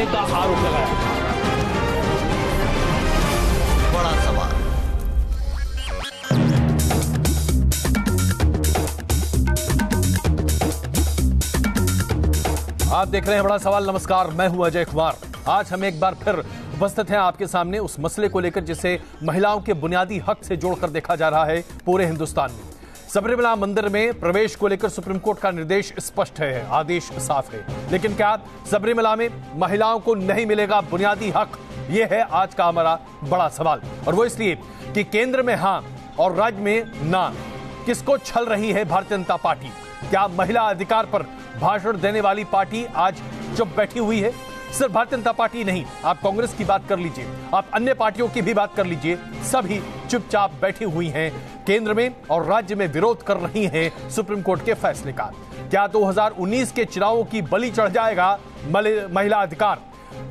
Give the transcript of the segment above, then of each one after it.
देने का आरोप लगाया। बड़ा सवाल। आप देख रहे हैं बड़ा सवाल। नमस्कार, मैं हूं अजय कुमार। आज हम एक बार फिर उपस्थित हैं आपके सामने उस मसले को लेकर जिसे महिलाओं के बुनियादी हक से जोड़कर देखा जा रहा है पूरे हिंदुस्तान में। सबरीमला मंदिर में प्रवेश को लेकर सुप्रीम कोर्ट का निर्देश स्पष्ट है, आदेश साफ है, लेकिन क्या सबरीमला में महिलाओं को नहीं मिलेगा बुनियादी हक? यह है आज का हमारा बड़ा सवाल, और वो इसलिए कि केंद्र में हां और राज्य में ना। किसको छल रही है भारतीय जनता पार्टी? क्या महिला अधिकार पर भाषण देने वाली पार्टी आज चुप बैठी हुई है? सिर्फ भारतीय जनता पार्टी नहीं, आप कांग्रेस की बात कर लीजिए, आप अन्य पार्टियों की भी बात कर लीजिए, सभी चुपचाप बैठी हुई हैं, केंद्र में और राज्य में विरोध कर रही हैं सुप्रीम कोर्ट के फैसले का। क्या 2019 के चुनावों की बलि चढ़ जाएगा महिला अधिकार?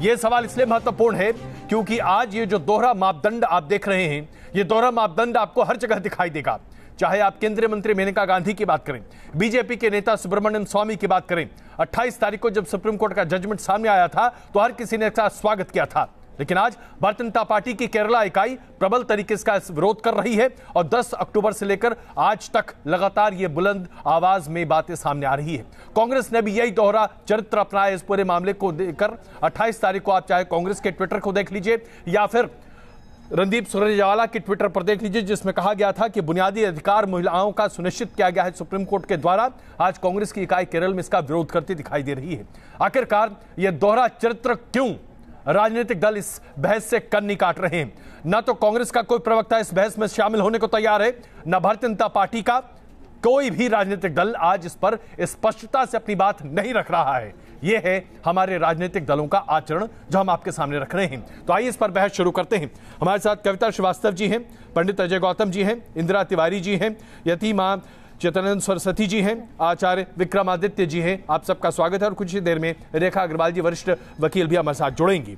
यह सवाल इसलिए महत्वपूर्ण है क्योंकि आज ये जो दोहरा मापदंड आप देख रहे हैं, ये दोहरा मापदंड आपको हर जगह दिखाई देगा। चाहे आप केंद्रीय मंत्री मेनका गांधी की बात करें, बीजेपी के नेता सुब्रमण्यम स्वामी की बात करें। 28 तारीख को जब सुप्रीम कोर्ट का जजमेंट सामने आया था तो हर किसी ने इसका स्वागत किया था, लेकिन आज भारतीय जनता पार्टी की केरला इकाई प्रबल तरीके से इसका विरोध कर रही है और 10 अक्टूबर से लेकर आज तक लगातार ये बुलंद आवाज में बातें सामने आ रही है। कांग्रेस ने भी यही दोहरा चरित्र अपनाया इस पूरे मामले को लेकर। 28 तारीख को आप चाहे कांग्रेस के ट्विटर को देख लीजिए या फिर रणदीप सुरजेवाला के ट्विटर पर देख लीजिए, जिसमें कहा गया था कि बुनियादी अधिकार महिलाओं का सुनिश्चित किया गया है सुप्रीम कोर्ट के द्वारा। आज कांग्रेस की इकाई केरल में इसका विरोध करती दिखाई दे रही है। आखिरकार यह दोहरा चरित्र क्यों? राजनीतिक दल इस बहस से कन्नी काट रहे हैं। न तो कांग्रेस का कोई प्रवक्ता इस बहस में शामिल होने को तैयार है, न भारतीय जनता पार्टी का कोई भी राजनीतिक दल आज इस पर स्पष्टता से अपनी बात नहीं रख रहा है। यह है हमारे राजनीतिक दलों का आचरण जो हम आपके सामने रख रहे हैं। तो आइए इस पर बहस शुरू करते हैं। हमारे साथ कविता श्रीवास्तव जी हैं, पंडित अजय गौतम जी हैं, इंदिरा तिवारी जी हैं, यतीमा चेतनानंद सरस्वती जी हैं, आचार्य विक्रमादित्य जी हैं। आप सबका स्वागत है और कुछ ही देर में रेखा अग्रवाल जी वरिष्ठ वकील भी हमारे साथ जुड़ेंगी।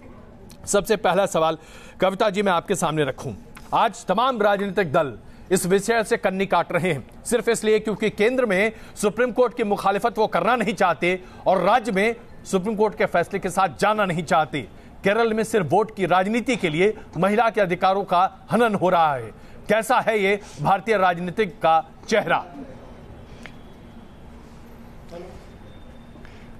सबसे पहला सवाल कविता जी मैं आपके सामने रखूं। आज तमाम राजनीतिक दल इस विषय से कन्नी काट रहे हैं, सिर्फ इसलिए क्योंकि केंद्र में सुप्रीम कोर्ट की मुखालिफत वो करना नहीं चाहते और राज्य में सुप्रीम कोर्ट के फैसले के साथ जाना नहीं चाहते। केरल में सिर्फ वोट की राजनीति के लिए महिला के अधिकारों का हनन हो रहा है। कैसा है ये भारतीय राजनीतिक का चेहरा?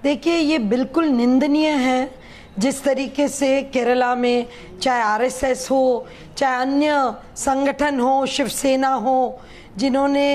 देखिए, ये बिल्कुल निंदनीय है जिस तरीके से केरला में चाहे आरएसएस हो, चाहे अन्य संगठन हो, शिवसेना हो, जिन्होंने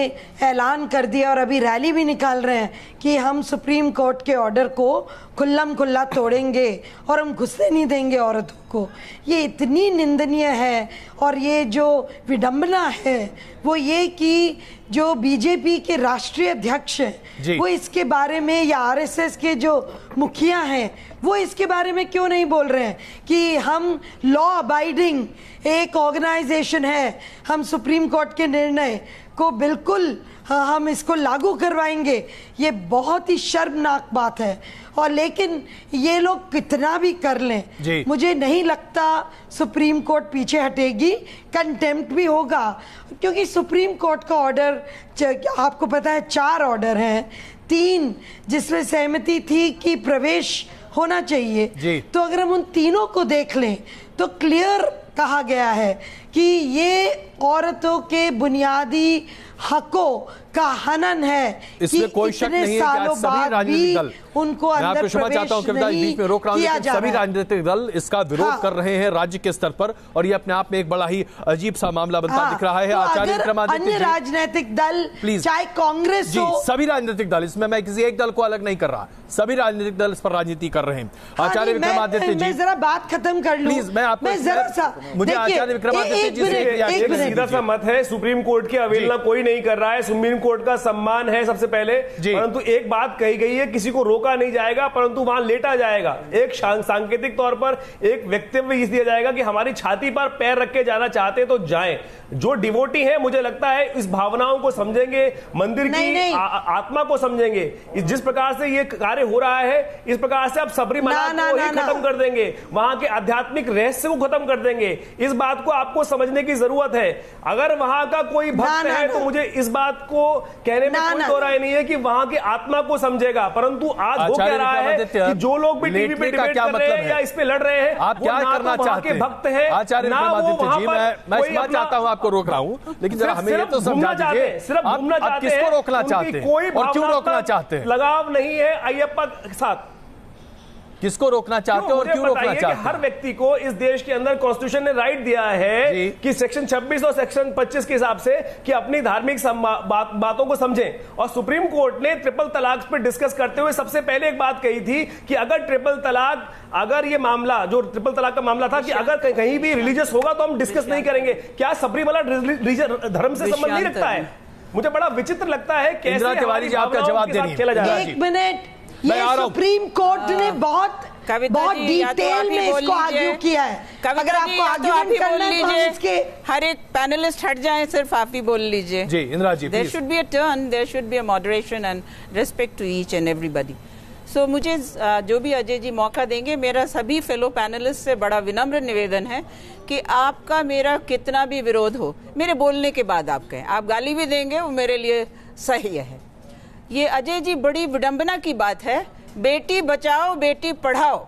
ऐलान कर दिया और अभी रैली भी निकाल रहे हैं कि हम सुप्रीम कोर्ट के ऑर्डर को खुल्लम खुल्ला तोड़ेंगे और हम घुसने नहीं देंगे औरतों को। ये इतनी निंदनीय है। और ये जो विडंबना है वो ये कि जो बीजेपी के राष्ट्रीय अध्यक्ष हैं वो इसके बारे में, या आरएसएस के जो मुखिया हैं वो इसके बारे में क्यों नहीं बोल रहे हैं कि हम लॉ अबाइडिंग एक ऑर्गेनाइजेशन है, हम सुप्रीम कोर्ट के निर्णय को बिल्कुल हम इसको लागू करवाएंगे। ये बहुत ही शर्मनाक बात है। और लेकिन ये लोग कितना भी कर लें, मुझे नहीं लगता सुप्रीम कोर्ट पीछे हटेगी। कंटेम्प्ट भी होगा क्योंकि सुप्रीम कोर्ट का ऑर्डर, आपको पता है 4 ऑर्डर हैं, 3 जिसमें सहमति थी कि प्रवेश होना चाहिए। तो अगर हम उन तीनों को देख लें तो क्लियर कहा गया है कि ये औरतों के बुनियादी हकों का हनन है। इसमें कोई शक नहीं है कि सभी राजनीतिक दल, उनको अंदर क्षमा चाहता हूं कविता, बीच में रोक रहा हूं, लेकिन सभी राजनीतिक दल इसका विरोध कर रहे हैं राज्य के स्तर पर, और ये अपने आप में एक बड़ा ही अजीब सा मामला बनता दिख रहा है। आचार्य विक्रमादित्य जी, अन्य राजनीतिक दल प्लीज, चाहे कांग्रेस हो, सभी राजनीतिक दल, इसमें मैं किसी एक दल को अलग नहीं कर रहा, सभी राजनीतिक दल इस पर राजनीति कर रहे हैं। आचार्य विक्रमादित्य जी, मैं जरा बात खत्म कर लूं प्लीज। मैं जरा सा, मुझे आचार्य विक्रमादित्य जी से सीधा सा मत है, सुप्रीम कोर्ट की अवहेलना कोई नहीं कर रहा है, सुप्रीम कोर्ट का सम्मान है सबसे पहले। परंतु एक बात कही गई है, किसी को रोका नहीं जाएगा परंतु वहां लेटा जाएगा। एक सांकेतिक तौर पर एक वक्तव्य इस दिया जाएगा कि हमारी छाती पर पैर रख के जाना चाहते तो जाएं। जो डिवोटी है मुझे लगता है इस भावनाओं को समझेंगे, मंदिर की आत्मा को समझेंगे। जिस प्रकार से ये कार्य हो रहा है इस प्रकार से आप सबरीमला को ही खत्म कर देंगे, वहां के आध्यात्मिक रहस्य को खत्म कर देंगे। इस बात को आपको समझने की जरूरत है। अगर वहां का कोई भक्त है तो मुझे इस बात को कहने में कोई दो राय नहीं है कि वहां की आत्मा को समझेगा, परंतु आज वो कह रहा है कि जो लोग भी टीवी पे डिबेट कर रहे हैं या इस पे लड़ रहे हैं, आप क्या करना चाहते हैं? भक्त हैं आचार्य विक्रमादित्य जी, मैं क्षमा चाहता हूं, आपको रोक रहा हूं, लेकिन जरा हमें ये तो समझा दीजिए, सिर्फ घूमना चाहते हैं, किसको रोकना चाहते हैं कोई और क्यों रोकना चाहते हैं? लगाव नहीं है अयप्पा के साथ। किसको रोकना चाहते हैं और क्यों रोकना चाहते हैं? हर व्यक्ति को इस देश के अंदर कॉन्स्टिट्यूशन ने राइट दिया है कि सेक्शन 26 और सेक्शन 25 के हिसाब से कि अपनी धार्मिक बातों को समझें। और सुप्रीम कोर्ट ने ट्रिपल तलाक पर डिस्कस करते हुए सबसे पहले एक बात कही थी कि अगर ट्रिपल तलाक, अगर ये मामला जो ट्रिपल तलाक का मामला था कि अगर कहीं भी रिलीजियस होगा तो हम डिस्कस नहीं करेंगे। क्या सबरीमला धर्म से संबंध नहीं रखता है? मुझे बड़ा विचित्र लगता है कैसे तिवारी जी आपका जवाब देनी है। एक मिनट, ये सुप्रीम कोर्ट ने बहुत डिटेल में इसको आर्ग्यू किया है। अगर आपको आर्ग्यूमेंट करना है तो इसके हर एक पैनलिस्ट हट जाए, सिर्फ आप ही बोल लीजिए। जी Indira ji, there should be a turn, there should be a moderation and respect to each and everybody. So मुझे जो भी अजय जी मौका देंगे, मेरा सभी फेलो पैनलिस्ट से बड़ा विनम्र निवेदन है कि आपका मेरा कितना भी विरोध हो, मेरे बोलने के बाद आप कहें। आप गाली भी देंगे वो मेरे लिए सही है। ये अजय जी बड़ी विडंबना की बात है, बेटी बचाओ बेटी पढ़ाओ,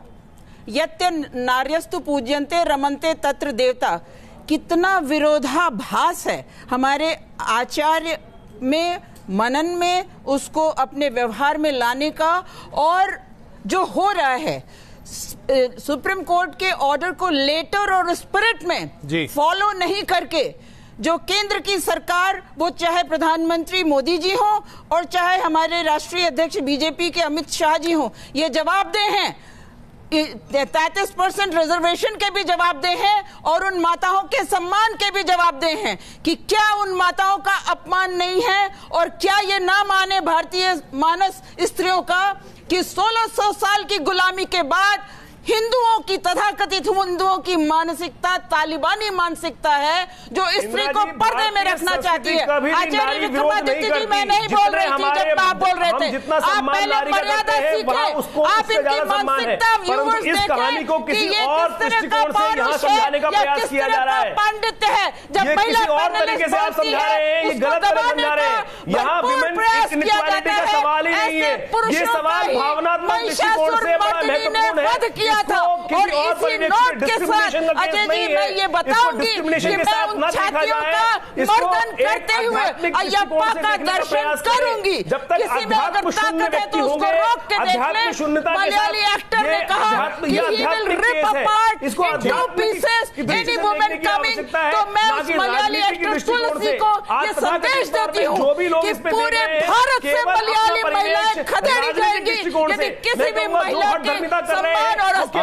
यत्य नार्यस्तु पूज्यन्ते रमन्ते तत्र देवता। कितना विरोधाभास है हमारे आचार्य में, मनन में, उसको अपने व्यवहार में लाने का। और जो हो रहा है सुप्रीम कोर्ट के ऑर्डर को लेटर और स्पिरिट में फॉलो नहीं करके, जो केंद्र की सरकार, वो चाहे प्रधानमंत्री मोदी जी हो और चाहे हमारे राष्ट्रीय अध्यक्ष बीजेपी के अमित शाह जी हो, ये जवाबदेह हैं। 33% रिजर्वेशन के भी जवाबदेह हैं और उन माताओं के सम्मान के भी जवाबदेह हैं कि क्या उन माताओं का अपमान नहीं है और क्या ये ना माने भारतीय मानस स्त्रियों का कि 1600 साल की गुलामी के बाद हिंदुओं की, तथाकथित हिंदुओं की मानसिकता तालिबानी मानसिकता है जो स्त्री को पर्दे में रखना चाहती है। आचार्य विक्रमादित्य जी, मैं नहीं बोल रही थी जब आप बोल रहे थे, आप पहले मर्यादा सीखें। आप इनकी मानसिकता व्यूअर्स देखें कि ये किस तरह का पौरुष है या किस तरह का पांडित्य है। जब महिला पैनलिस्ट बोलती है उसको दबाने का भरपूर प्रयास किया जाता है। ऐसे पुरुषों का ही महिषासुर मर्दिनी ने वध किया था। और इसी नोट के साथ अजय जी मैं ये बताऊंगी कि मैं उन छात्रियों का मर्दन करते हुए अयप्पा का दर्शन करूंगी। किसी में अगर ताकत है तो उसको रोक के देख ले। मलयाली एक्टर ने कहा कि he will rip apart into pieces any woman coming। तो मैं उस मलयाली एक्टर तुलसी को ये संदेश देती हूँ कि पूरे भारत से मलयाली महिलाएं खदेड़ी जाएंगी यदि किसी भी महिला के सम्मान और आचार्य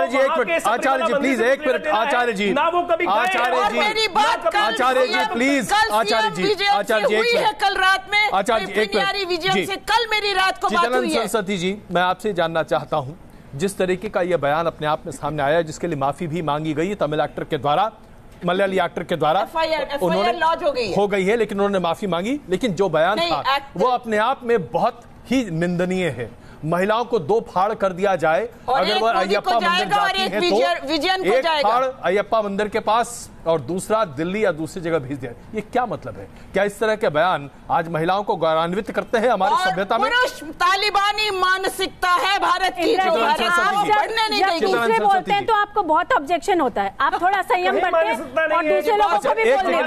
जी एक मिनट, आचार्य जी प्लीज एक मिनट, आचार्य जी, आचार्य जी, मेरी बात आचार्य जी प्लीज, आचार्य जी, आचार्य जी हुई है कल रात में, आचार्य जी एक मिनट, से कल मेरी रात को बात हुई है। सरस्वती जी, मैं आपसे जानना चाहता हूं, जिस तरीके का यह बयान अपने आप में सामने आया है, जिसके लिए माफी भी मांगी गई है तमिल एक्टर के द्वारा, मलयाली एक्टर के द्वारा, उन्होंने लॉज हो गई है, लेकिन उन्होंने माफी मांगी। लेकिन जो बयान था वो अपने आप में बहुत ही निंदनीय है। महिलाओं को दो फाड़ कर दिया जाए, अगर वो अयप्पा मंदिर जाती है तो एक फाड़ अयप्पा मंदिर के पास और दूसरा दिल्ली या दूसरी जगह भेज दिया। ये क्या मतलब है? क्या इस तरह के बयान आज महिलाओं को गौरवान्वित करते हैं हमारी सभ्यता में? तालिबानी मानसिकता है भारत की, दूसरे बोलते हैं तो आपको बहुत ऑब्जेक्शन होता है। आप थोड़ा संयम बरतें और दूसरे लोगों को भी बोलने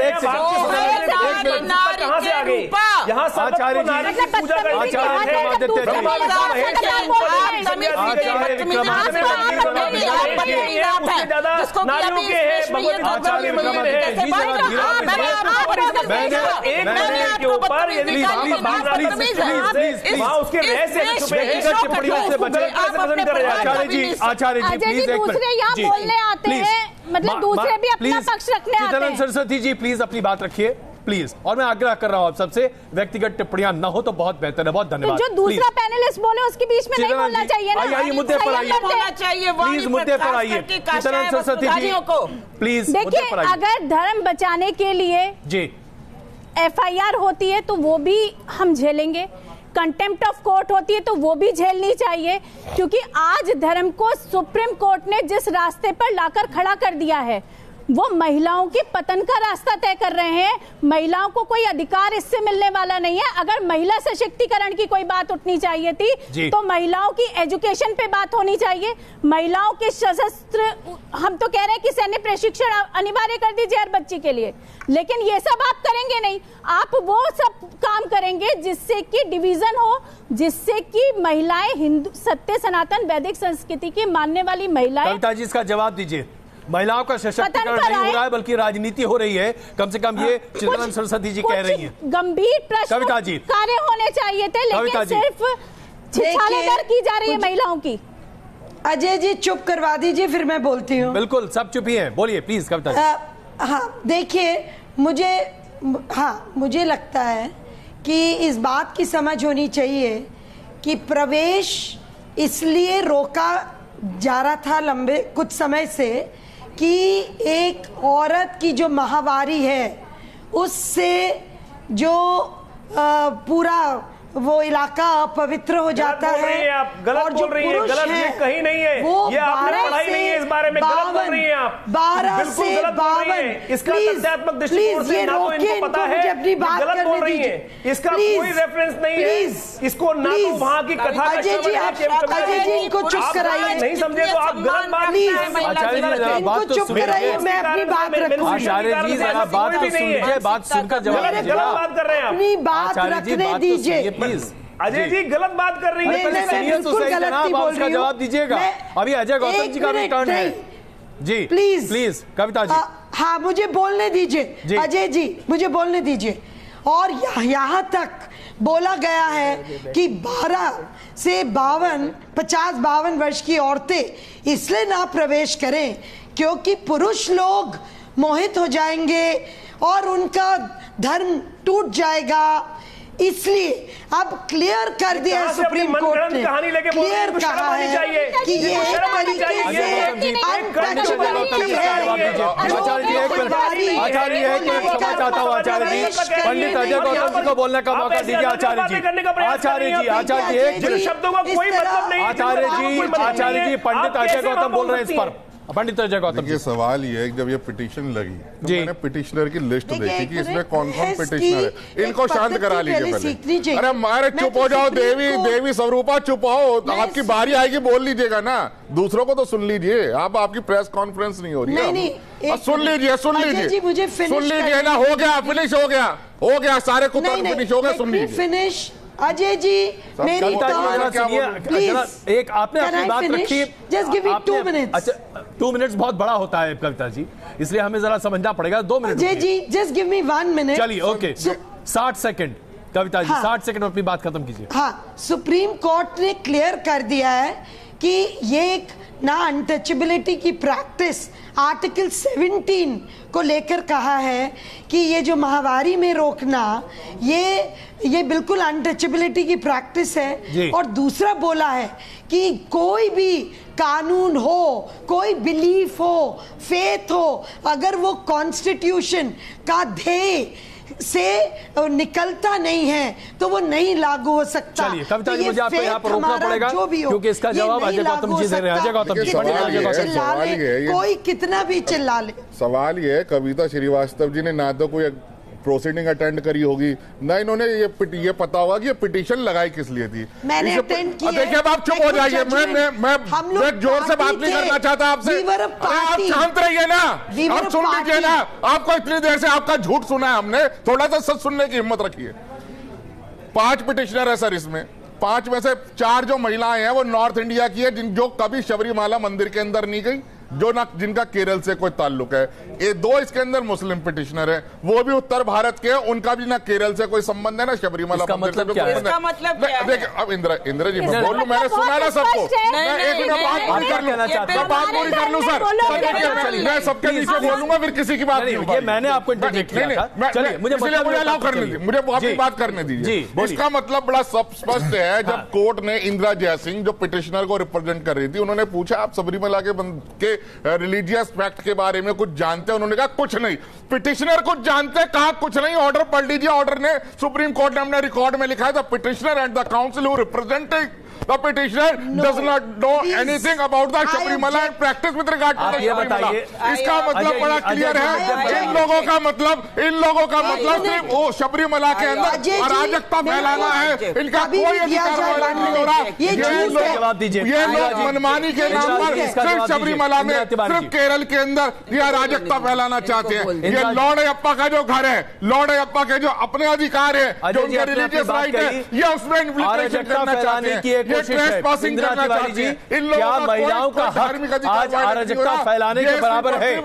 आचार्य जी प्लीज, दूसरे यहाँ बोलने आते हैं, मतलब दूसरे भी अपना पक्ष रखने आते हैं। सरस्वती जी प्लीज अपनी बात रखिए प्लीज, और मैं आग्रह कर रहा हूं आप सबसे व्यक्तिगत टिप्पणियां न हो तो बहुत बेहतर है। बहुत धन्यवाद। जो दूसरा पैनलिस्ट बोले उसके बीच में नहीं बोलना चाहिए ना। आइए मुद्दे पर आइए, प्लीज मुद्दे पर आइए। सरस्वती जी प्लीज, देखिए अगर धर्म बचाने के लिए जी FIR होती है तो वो भी हम झेलेंगे, कंटेम्प्ट ऑफ कोर्ट होती है तो वो भी झेलनी चाहिए, क्योंकि आज धर्म को सुप्रीम कोर्ट ने जिस रास्ते पर लाकर खड़ा कर दिया है वो महिलाओं के पतन का रास्ता तय कर रहे हैं। महिलाओं को कोई अधिकार इससे मिलने वाला नहीं है। अगर महिला सशक्तिकरण की कोई बात उठनी चाहिए थी तो महिलाओं की एजुकेशन पे बात होनी चाहिए। महिलाओं के सशस्त्र, हम तो कह रहे हैं कि सैन्य प्रशिक्षण अनिवार्य कर दीजिए हर बच्ची के लिए, लेकिन ये सब आप करेंगे नहीं। आप वो सब काम करेंगे जिससे कि डिवीजन हो, जिससे कि महिलाएं हिंदू सत्य सनातन वैदिक संस्कृति की मानने वाली महिलाएं। कविता जी इसका जवाब दीजिए। महिलाओं का सशक्तिकरण नहीं हो रहा है बल्कि राजनीति हो रही है, कम से कम ये चित्तरंजन सरस्वती जी कह रही हैं। गंभीर प्रश्न कविता जी कार्य होने चाहिए थे, लेकिन सिर्फ छिछालेदर की जा रही है महिलाओं की। अजय जी चुप करवा दीजिए, फिर मैं बोलती हूँ। बिल्कुल, सब चुप ही हैं, बोलिए प्लीज कविता जी। हाँ देखिए, मुझे लगता है कि इस बात की समझ होनी चाहिए कि प्रवेश इसलिए रोका जा रहा था लंबे कुछ समय से कि एक औरत की जो माहवारी है उससे जो पूरा वो इलाका अपवित्र हो जाता है। आप गलत बोल रही हैं, गलत ये कहीं नहीं है, ये आपने पढ़ाई नहीं है इस बारे में, गलत बोल रही हैं आप, 12 से 52। इसका तथ्यात्मक दृष्टिकोण से ना तो इनको पता है, गलत बोल रही हैं, इसका कोई रेफरेंस नहीं है, इसको ना तो वहाँ की कथा। अजय जी इनको चुप कराइए, नहीं समझे तो आप गलत बात इनको चुप कराइए, मैं अपनी बात रखूंगी। आचार्य जी जरा बात तो सुनिए, बात सुनकर जवाब दीजिए। गलत बात कर रहे हैं आप, अपनी बात रखने दीजिए। अजय जी गलत बात कर रही है, जनाब आप उसका जवाब दीजिएगा। अभी अजय गौतम जी का भी टर्न है जी, प्लीज कविता जी। हाँ मुझे बोलने दीजिए अजय जी, मुझे बोलने दीजिए। और यहाँ तक बोला गया है कि 12 से 50-52 वर्ष की औरतें इसलिए ना प्रवेश करें क्योंकि पुरुष लोग मोहित हो जाएंगे और उनका धर्म टूट जाएगा, इसलिए अब क्लियर कर दिया है सुप्रीम कोर्ट ने, क्लियर कहा है कि ये एक तरीके से अनटचेबिलिटी है। आचार्य जी क्षमा चाहता हूँ, आचार्य जी पंडित अजय गौतम जी को बोलने का मौका दीजिए। आचार्य जी एक शब्दों का कोई मतलब नहीं। आचार्य जी पंडित अजय गौतम बोल रहे हैं इस पर। पंडित अजय गौतम, ये सवाल ये है, जब ये पिटीशन लगी तो मैंने पिटिशनर की लिस्ट देखी कि इसमें कौन कौन पिटिशनर है। इनको शांत करा लीजिए पहले। अरे मारे चुप हो जाओ, देवी स्वरूपा चुप हो, आपकी बारी आएगी बोल लीजिएगा ना, दूसरों को तो सुन लीजिए। आप आपकी प्रेस कॉन्फ्रेंस नहीं हो रही है, सुन लीजिए ना। हो गया, फिनिश हो गया, सारे कुछ फिनिश हो गया, सुन लीजिए। फिनिश अजय जी मेरी प्लीज, एक आपने अपनी बात रखी, जस्ट गिव मी 2 मिनट्स। अच्छा 2 मिनट्स बहुत बड़ा होता है कविता जी, इसलिए हमें जरा समझना पड़ेगा। 2 minute Ajay ji, just give me 1 minute. चलिए okay, 60 second Kavita ji, 60 second अपनी बात खत्म कीजिए। हाँ, सुप्रीम कोर्ट ने क्लियर कर दिया है कि ये एक ना अनटचेबिलिटी की प्रैक्टिस आर्टिकल 17 को लेकर कहा है कि ये जो माहवारी में रोकना ये बिल्कुल अनटचेबिलिटी की प्रैक्टिस है। और दूसरा बोला है कि कोई भी कानून हो, कोई बिलीफ हो, फेथ हो, अगर वो कॉन्स्टिट्यूशन का ध्येय से निकलता नहीं है तो वो नहीं लागू हो सकता। चलिए कविता जी, मुझे आपको यहाँ पर रोकना पड़ेगा क्योंकि इसका जवाब अजय गौतम जी दे रहे हैं। अजय गौतम जी, कोई कितना भी चिल्ला ले, सवाल ये है कविता श्रीवास्तव जी ने ना तो कोई प्रोसीडिंग अटेंड करी होगी, ना इन्होंने ये पता होगा कि ये पिटीशन लगाई किस लिए थी। मैंने अटेंड की है। देखिए अब आप चुप हो जाइए, मैं जोर से बात नहीं करना चाहता आपसे, आप शांत रहिए ना, आप सुन लीजिए ना। आपको इतनी देर से आपका झूठ सुना है हमने, थोड़ा सा सच सुनने की हिम्मत रखिए। 5 पिटिशनर है सर, इसमें 5 में से 4 जो महिलाएं हैं वो नॉर्थ इंडिया की है, जो कभी शबरीमाला मंदिर के अंदर नहीं गई, जो ना जिनका केरल से कोई ताल्लुक है। ये 2 इसके अंदर मुस्लिम पिटिशनर है, वो भी उत्तर भारत के, उनका भी ना केरल से कोई संबंध है ना शबरीमाला मंदिर से। देखिए अब इंद्र जी मैं बोल लूं, मैंने सुना ना सबको, मैं एक बात पूरी कर लूं सर, मैं सबके नीचे बोलूंगा, फिर किसी की बात नहीं होगी। मैंने आपको मुझे अलाउ करने दीजिए, मुझे अपनी बात करने दीजिए। इसका मतलब बड़ा स्पष्ट है। जब कोर्ट ने इंदिरा जयसिंह जो पिटिशनर को रिप्रेजेंट कर रही थी, उन्होंने पूछा आप सबरीमाला के रिलीजियस फैक्ट के बारे में कुछ जानते हैं? उन्होंने कहा कुछ नहीं। पिटिशनर कुछ जानते हैं, कहा कुछ नहीं। ऑर्डर पढ़ लीजिए, ऑर्डर ने सुप्रीम कोर्ट ने अपने रिकॉर्ड में लिखा है the petitioner and the council who representing the petitioner does not know anything about the Sabarimala and practice with regard to the Sabarimala. इसका मतलब बड़ा क्लियर है। इन लोगों का मतलब सिर्फ वो शबरीमला के अंदर अराजकता फैलाना है। इनका कोई अधिकार नहीं हो रहा। ये लोग मनमानी के नाम पर सिर्फ शबरीमला में, सिर्फ केरल के अंदर ये अराजकता फैलाना चाहते हैं। ये लॉर्ड अयप्पा का जो घर है, लॉर्ड अयप्पा के जो अपने अधिकार है, जो उनका रिलीजियस राइट है, ये उसमें इन्फ्लिक्शन करना चाहते हैं, ये ट्रेसपासिंग करना चाहते हैं। इन लोगों का महिलाओं का धार्मिक अधिकार अराजकता फैलाने के बराबर है।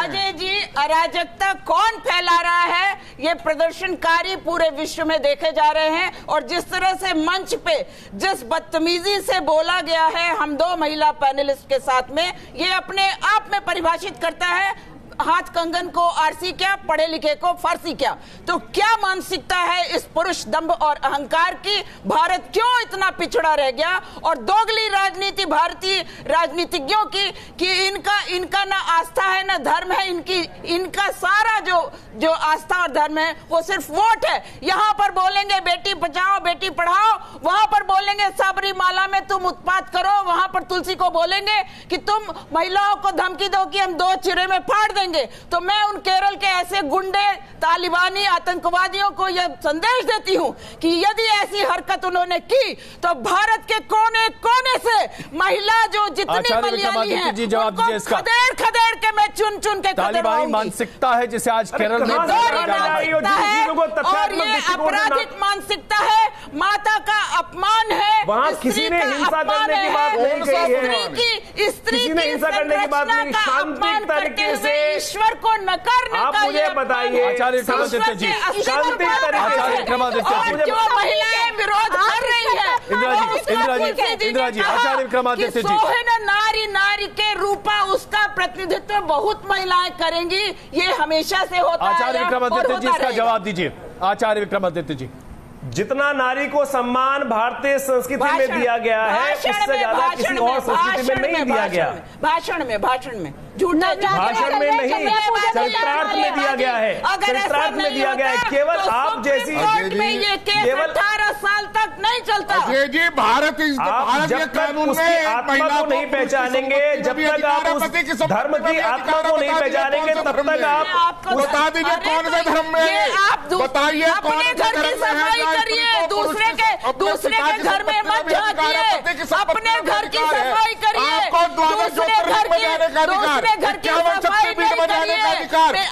अजय जी, अराजकता कौन फैला रहा है? ये प्रदर्शनकारी पूरे विश्व में देखे जा रहे हैं। और जिस तरह से मंच पे जिस बदतमीजी से बोला गया है हम दो महिला पैनलिस्ट के साथ में, ये अपने आप में परिभाषित करता है हाथ कंगन को आरसी क्या, पढ़े लिखे को फारसी क्या। तो क्या मानसिकता है इस पुरुष दंभ और अहंकार की? भारत क्यों इतना पिछड़ा रह गया? और दोगली राजनीति भारतीय राजनीतिज्ञों की कि इनका ना आस्था है ना धर्म है। इनका सारा जो आस्था और धर्म है वो सिर्फ वोट है। यहां पर बोलेंगे बेटी बचाओ बेटी पढ़ाओ, वहां पर बोलेंगे सबरीमाला में तुम उत्पात करो, वहां पर तुलसी को बोलेंगे कि तुम महिलाओं को धमकी दो कि हम 2 चिरे में फाड़ देंगे। तो मैं उन केरल के ऐसे गुंडे तालिबानी आतंकवादियों को यह संदेश देती हूं कि यदि ऐसी हरकत उन्होंने की तो भारत के कोने कोने से महिला जो जितनी मलयाली हैं उनको खदेड़ के मैं चुन के तालिबानी मानसिकता है जिसे आज केरल में और ये आपराधिक मानसिकता है, माता का अपमान है। वहां किसी ने हिंसा करने की बात नहीं कही है, स्त्री ने हिंसा करने की बात नहीं, शांतिक तरीके से ईश्वर को नकारने का। आप मुझे बताइए, आचार्य क्रमादित्य जी, जो महिलाएं विरोध कर रही है इंदिरा जी, आचार्य क्रमादित्य जी, नारी के रूपा उसका प्रतिनिधित्व बहुत महिलाएं करेंगी। ये हमेशा से होता है। आचार्य विक्रमादित्य जी इसका जवाब दीजिए। आचार्य विक्रमादित्य जी, जितना नारी को सम्मान भारतीय संस्कृति में दिया गया है उससे ज्यादा किसी और संस्कृति में नहीं दिया गया। भाषण में भाषण में नहीं, चरित्रार्थ में दिया गया है, चरित्रार्थ में दिया गया है। केवल आप जैसी केवल 18 साल तक नहीं चलता। जी भारत जब तक उसकी आत्मा को नहीं पहचानेंगे, जब तक आप उस धर्म की आत्मा को नहीं पहचानेंगे, तब तक आप बता दीजिए कौन से धर्म में, बताइए कौन से धर्म में करिए, दूसरे के घर में मत झांकिए, अपने घर की सफाई करिए, दूसरे घर की सफाई नहीं करिए।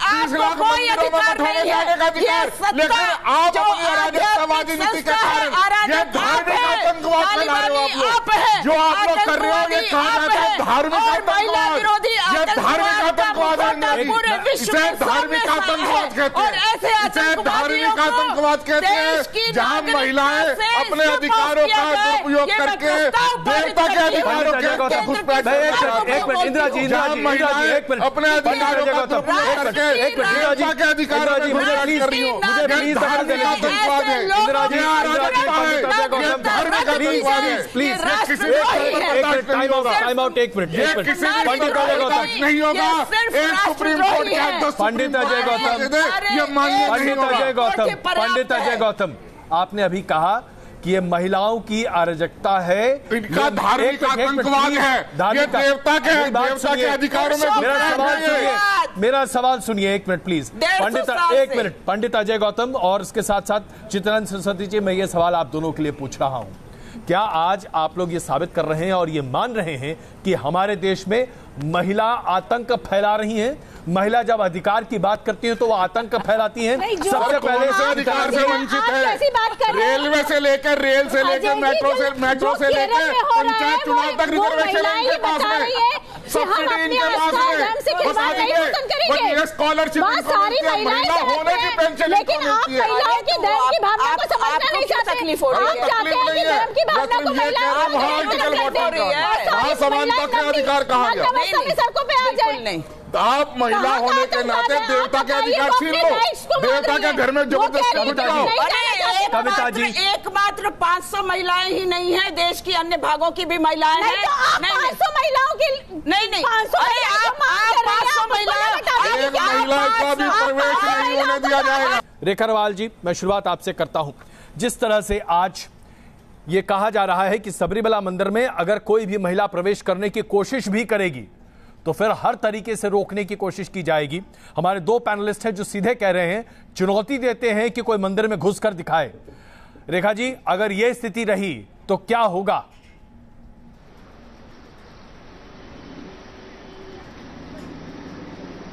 आपको कोई अधिकार नहीं है। ये सत्ता जो आध्यात्मिक संस्था है, अराजक आप है, जो आप लोग कर रहे हो ये कहा जाता है धार्मिक आतंकवाद। ये धार्मिक आतंकवाद है, इसे धार्मिक आतंकवाद कहते हैं, इसे धार्मिक आतंकवाद कहते हैं जहां महिलाएं अपने अधिकारों का दुरुपयोग करके देवता के अधिकारों के घुसपैठ इंदिरा जी, अपने अधिकारों का दुरुपयोग करके देवता के अधिकारों में घुसपैठ कर रही हो। ये धार्मिक आतंकवाद है, इंदिरा जी, ये धार्मिक आतंकवाद है। प्लीज टाइम आउट, एक मिनट। ये किसी भी नहीं होगा। एक सुप्रीम कोर्ट के अध्यक्ष पंडित अजय गौतम, ये मान्य नहीं होगा। पंडित अजय गौतम, आपने अभी कहा कि ये महिलाओं की अराजकता है, इनका धार्मिक आतंकवाद है, ये देवता के अधिकारों में। मेरा सवाल सुनिए एक मिनट प्लीज। पंडित अजय गौतम और इसके साथ साथ चित्रानंद सरस्वती जी, मैं ये सवाल आप दोनों के लिए पूछ रहा हूं। क्या आज आप लोग ये साबित कर रहे हैं और ये मान रहे हैं कि हमारे देश में महिला आतंक फैला रही हैं? महिला जब अधिकार की बात करती है तो वो आतंक फैलाती हैं। सबसे पहले से अधिकार से वंचित है। रेलवे से लेकर मेट्रो से लेकर पंचायत चुनाव तक रिजर्वेशन है इनके पास में, सब्सिडी इनके पास में, बता दीजिए स्कॉलरशिप महिला होने की पेंशन, लेकिन आप महिलाओं की धर्म की भावना को समझना नहीं चाहते। तकलीफ हो रही है, आप चाहते हैं कि धर्म की भावना को महिला समानता का अधिकार कहा गया। सड़कों पे आ जाए। आप महिला होने के नाते देवता के अधिकार छीन लो, देवता के घर में जबरदस्ती घुसाओ। कविता जी, एकमात्र 500 महिलाएं ही नहीं है, देश की अन्य भागों की भी महिलाएं हैं। 500 महिलाओं की नहीं, 500 महिला का भी प्रवेश नहीं होने दिया जाएगा। रेखा रवाल जी, मैं शुरुआत आपसे करता हूं। जिस तरह से आज ये कहा जा रहा है कि सबरीमला मंदिर में अगर कोई भी महिला प्रवेश करने की कोशिश भी करेगी तो फिर हर तरीके से रोकने की कोशिश की जाएगी। हमारे दो पैनलिस्ट हैं जो सीधे कह रहे हैं, चुनौती देते हैं कि कोई मंदिर में घुसकर दिखाए। रेखा जी, अगर यह स्थिति रही तो क्या होगा?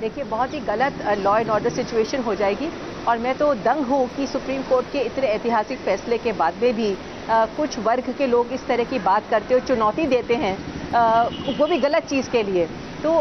देखिए, बहुत ही गलत लॉ एंड ऑर्डर सिचुएशन हो जाएगी और मैं तो दंग हूं कि सुप्रीम कोर्ट के इतने ऐतिहासिक फैसले के बाद में भी कुछ वर्ग के लोग इस तरह की बात करते हो, चुनौती देते हैं, वो भी गलत चीज़ के लिए। तो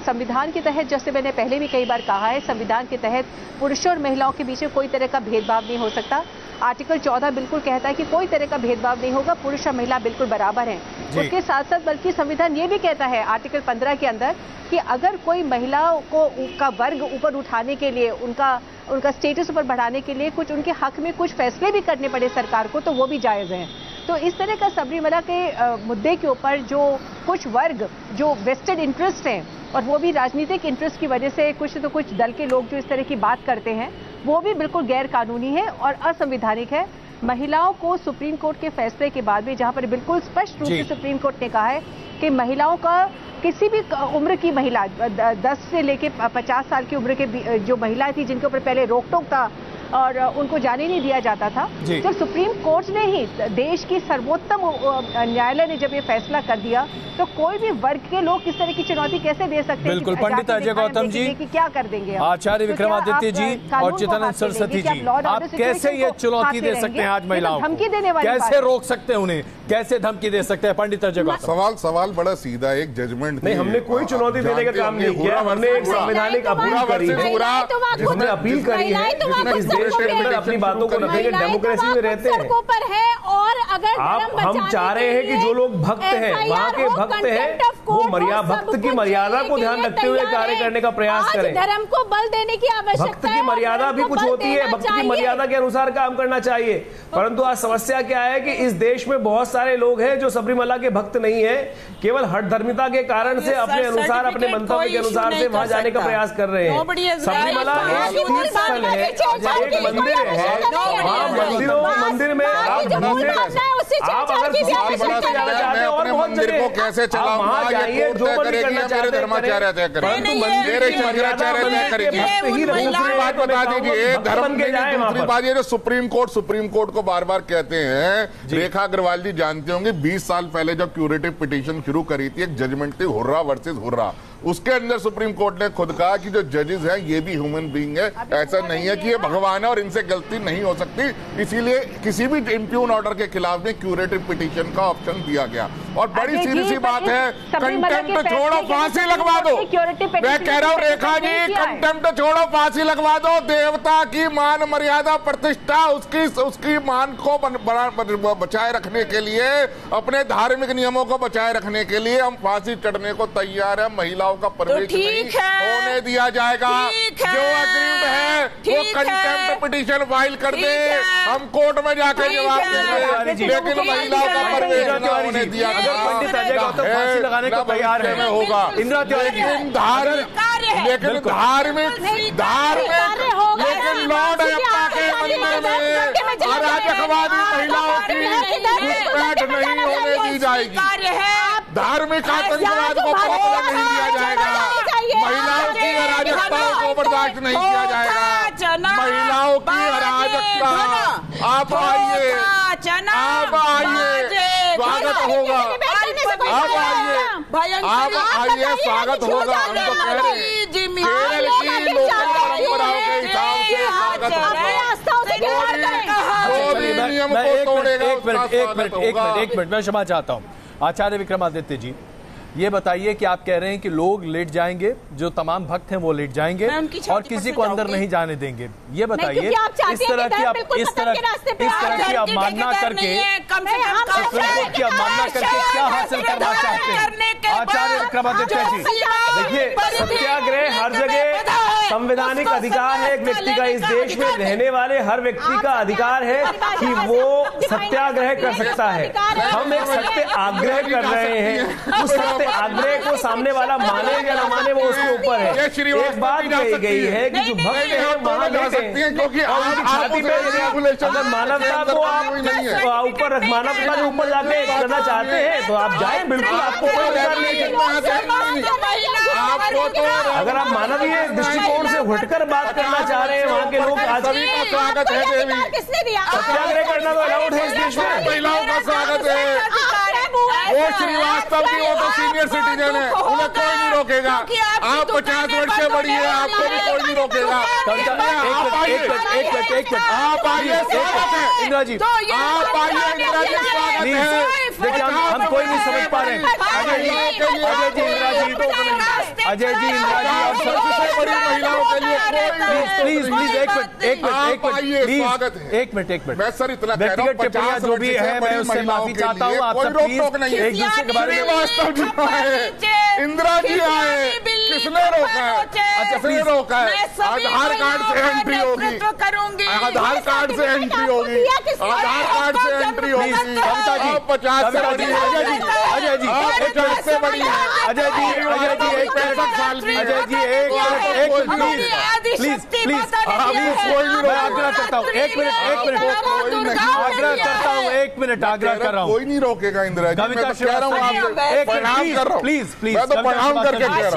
संविधान के तहत, जैसे मैंने पहले भी कई बार कहा है, संविधान के तहत पुरुषों और महिलाओं के बीच में कोई तरह का भेदभाव नहीं हो सकता। आर्टिकल 14 बिल्कुल कहता है कि कोई तरह का भेदभाव नहीं होगा, पुरुष और महिला बिल्कुल बराबर हैं। उसके साथ साथ बल्कि संविधान ये भी कहता है आर्टिकल 15 के अंदर कि अगर कोई महिलाओं को का वर्ग ऊपर उठाने के लिए, उनका स्टेटस ऊपर बढ़ाने के लिए कुछ उनके हक में कुछ फैसले भी करने पड़े सरकार को, तो वो भी जायज़ हैं। तो इस तरह का सबरीमला के मुद्दे के ऊपर जो कुछ वर्ग जो वेस्टेड इंटरेस्ट हैं और वो भी राजनीतिक इंटरेस्ट की वजह से कुछ तो कुछ दल के लोग जो इस तरह की बात करते हैं, वो भी बिल्कुल गैर कानूनी है और असंवैधानिक है। महिलाओं को सुप्रीम कोर्ट के फैसले के बाद भी, जहां पर बिल्कुल स्पष्ट रूप से सुप्रीम कोर्ट ने कहा है कि महिलाओं का किसी भी उम्र की महिला, 10 से लेके 50 साल की उम्र के जो महिलाएं थी जिनके ऊपर पहले रोक टोक था और उनको जाने नहीं दिया जाता था, जब सुप्रीम कोर्ट ने ही, देश की सर्वोत्तम न्यायालय ने जब ये फैसला कर दिया, तो कोई भी वर्ग के लोग किस तरह की चुनौती कैसे दे सकते हैं? बिल्कुल। पंडित अजय गौतम जी, क्या कर देंगे? आचार्य विक्रमादित्य जी और चित्तानंद सरस्वती जी, आप कैसे ये चुनौती दे सकते हैं आज महिलाओं को? धमकी देने वाली, कैसे रोक सकते हैं उन्हें, कैसे धमकी दे सकते हैं? पंडित अजय गौतम, सवाल बड़ा सीधा, एक जजमेंट नहीं, हमने कोई चुनौती देने का काम नहीं किया। हमने एक संवैधानिक अपील करी है, हमने अपील करी है इस देश के अंदर अपनी बातों को रखेंगे, डेमोक्रेसी में रहते हैं। और अगर हम चाह रहे हैं कि जो लोग भक्त हैं, वहाँ के भक्त हैं, वो भक्त की मर्यादा को ध्यान रखते हुए कार्य करने का प्रयास करें। धर्म को बल देने की आवश्यकता है। भक्त की मर्यादा भी कुछ होती है, भक्त की मर्यादा के अनुसार काम करना चाहिए। परंतु आज समस्या क्या है कि इस देश में बहुत सारे लोग हैं जो सबरीमला के भक्त नहीं है, केवल हठधर्मिता के कारण से अपने अनुसार, अपने मंतव्य के अनुसार से वहां जाने का प्रयास कर रहे हैं। सबरीमला एक तीर्थ स्थल है, एक मंदिर है। मंदिर में आप अपने मंदिर को कैसे चलाऊंगा, ये कोर्ट तय करेगी या मेरे धर्माचार्य तय करेंगे, मेरे शंकराचार्य तय करेगी। दूसरी बात बता दीजिए, धर्म के दूसरी बात ये जो सुप्रीम कोर्ट को बार बार कहते हैं, रेखा अग्रवाल जी जानते होंगे, 20 साल पहले जब क्यूरेटिव पिटीशन शुरू करी थी, एक जजमेंट थी हुर्रा वर्सेस हुर्रा, उसके अंदर सुप्रीम कोर्ट ने खुद कहा कि जो जजेस हैं ये भी ह्यूमन बीइंग है, ऐसा नहीं है कि ये भगवान है और इनसे गलती नहीं हो सकती। इसीलिए किसी भी इम्प्यून ऑर्डर के खिलाफ में क्यूरेटिव पिटीशन का ऑप्शन दिया गया। और बड़ी सीधी सी बात है, कंटेम्प्ट छोड़ो, फांसी लगवा दो। मैं कह रहा हूँ रेखा जी, कंटेम्प्ट छोड़ो, फांसी लगवा दो। देवता की मान मर्यादा प्रतिष्ठा, उसकी मान को बचाए रखने के लिए, अपने धार्मिक नियमों को बचाए रखने के लिए हम फांसी चढ़ने को तैयार है। महिलाओं का प्रवेश तो नहीं होने दिया जाएगा। जो अग्रीड है वो कंटेम्प्ट पिटीशन फाइल कर दे, हम कोर्ट में जाकर जवाब देंगे, लेकिन महिलाओं का प्रवेश नहीं होने दिया जाएगा। पंडित अजय गौतम फांसी लगाने को तैयार है, होगा, लेकिन धार्मिक लेकिन लॉर्ड अयप्पा के मंदिर में अराजकवादी महिलाओं की घुसपैठ नहीं होने दी जाएगी। धार्मिक आतंकवाद को खतरा नहीं दिया जाएगा। महिलाओं की अराजकता को बर्दाश्त नहीं किया जाएगा। महिलाओं की अराजकता, आप आइए, आप आइए, स्वागत होगा, आप आइए, स्वागत होगा। हम तो कह रहे हैं केरल की लोकल परंपराओं के हिसाब से स्वागत होगा। एक मिनट, मैं क्षमा चाहता हूँ। आचार्य विक्रमादित्य जी, ये बताइए कि आप कह रहे हैं कि लोग लेट जाएंगे, जो तमाम भक्त हैं वो लेट जाएंगे और किसी को अंदर नहीं जाने देंगे। ये बताइए, इस तरह की अवमानना करके क्या हासिल करना चाहते हैं? आचार्य विक्रमादित्य जी, देखिए, सत्याग्रह हर जगह संवैधानिक अधिकार है एक व्यक्ति का, इस देश में रहने वाले हर व्यक्ति का अधिकार है कि वो सत्याग्रह कर सकता है। हम एक सत्य आग्रह कर रहे हैं, उस सत्य आग्रह को सामने वाला माने या न माने वो उसके ऊपर है। एक बात कही गई है कि जो भक्त है वहां जा सकती है, क्योंकि छाती पे अगर मानवता को आप ऊपर मानवता के ऊपर जाके करना चाहते हैं तो आप जाए, बिल्कुल आपको कोई अधिकार नहीं है। अगर आप मानवीय दृष्टिकोण से हटकर बात करना चाह रहे हैं, वहाँ के लोग आज सभी का स्वागत है देवी, सत्याग्रह करना तो अलाउड है इस देश में, महिलाओं का स्वागत है। वो श्रीवास्तव की वो तो सीनियर सिटीजन है, उन्हें कोई नहीं रोकेगा। आप 50 वर्ष से बड़ी है, आपको भी कोई नहीं रोकेगा। आप आइए, स्वागत है इंदिरा जी, आप आइए इंदिरा जी, स्वागत है। देखिए हम कोई नहीं समझ पा रहे हैं। अजय जी इंदिरा जी और सबसे बड़ी महिलाओं के लिए प्लीज एक मिनट मैं सर इतना व्यक्तिगत टिप्पणियां जो भी है मैं उससे माफी चाहता हूँ। आप सब प्लीज एक दूसरे के बारे में। श्रीवास्तव जी आए, इंदिरा जी आए, किसने रोका है? अच्छा किसने रोका है? आधार कार्ड से एंट्री होगी, आधार कार्ड से एंट्री होगी, आधार कार्ड से एंट्री होगी। कविता जी 50 से बड़ी है, अजय जी 50 से बड़ी है, अजय जी 65 साल की, अजय जी एक प्लीज मैं आग्रह करता हूँ, एक मिनट आग्रह करता हूँ, एक मिनट आग्रह कर रहा हूँ। कोई नहीं रोकेगा इंदिरा जी, कविता मैं तो कह रहा हूँ आपसे प्रणाम कर रहा हूँ, प्लीज मैं तो प्रणाम करके कह रहा हूँ,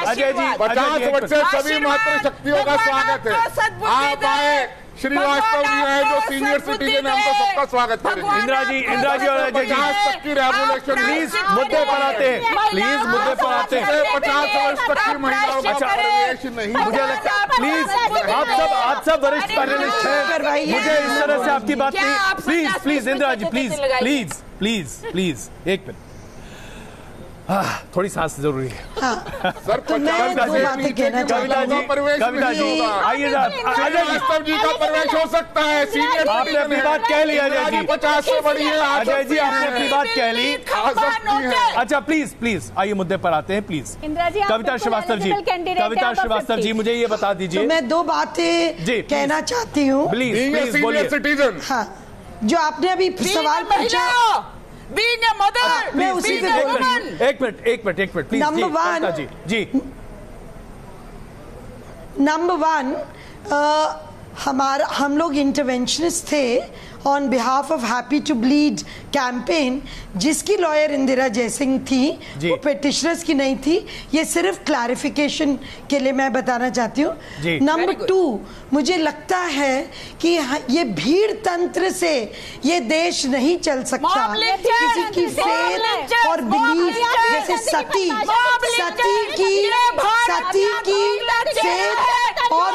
अजय जी 50 वर्ष से सभी मातृशक्तियों का स्वागत है। आप आए, श्रीवास्तव जी आए जो सीनियर सिटीजन है, हम तो सबका स्वागत करेंगे। इंदिरा जी और अजय जी 50 तक की रेवोल्यूशन, प्लीज मुद्दे पर आते हैं, प्लीज मुद्दे पर आते हैं। 50 वर्ष तक की महिलाओं का प्रवेश नहीं, मुझे लगता है प्लीज आप सब वरिष्ठ पैनलिस्ट हैं, मुझे इस तरह से आपकी बात नहीं। प्लीज इंदिरा जी प्लीज एक मिनट, थोड़ी सांस जरूरी है। सर तो मैं दो बातें कहना चाहता हूँ। कविता जी आइए, श्रीवास्तव जी का प्रवेश हो सकता है, सीनियर आपने अपनी बात कह ली अजय जी, 50 से बड़ी है, अजय जी आपने अपनी बात कह ली। अच्छा प्लीज आइए मुद्दे पर आते हैं प्लीज। कविता श्रीवास्तव जी मुझे ये बता दीजिए। तो मैं दो बातें कहना चाहती हूँ प्लीज बोलिए। सिटीजन, हाँ, जो आपने अभी सवाल पूछा, मैं उसी से बोल रही हूँ। एक minute please. Number one ji number one, हम लोग इंटरवेंशनिस्ट थे on behalf of happy to bleed campaign, जिसकी लॉयर इंदिरा जयसिंह थी, वो पिटिशनर्स की नहीं थी। ये सिर्फ क्लैरिफिकेशन के लिए मैं बताना चाहती हूँ। नंबर 2, मुझे लगता है कि ये भीड़ तंत्र से ये देश नहीं चल सकता। किसी की फेथ और बिलीफ, जैसे सती की फेथ और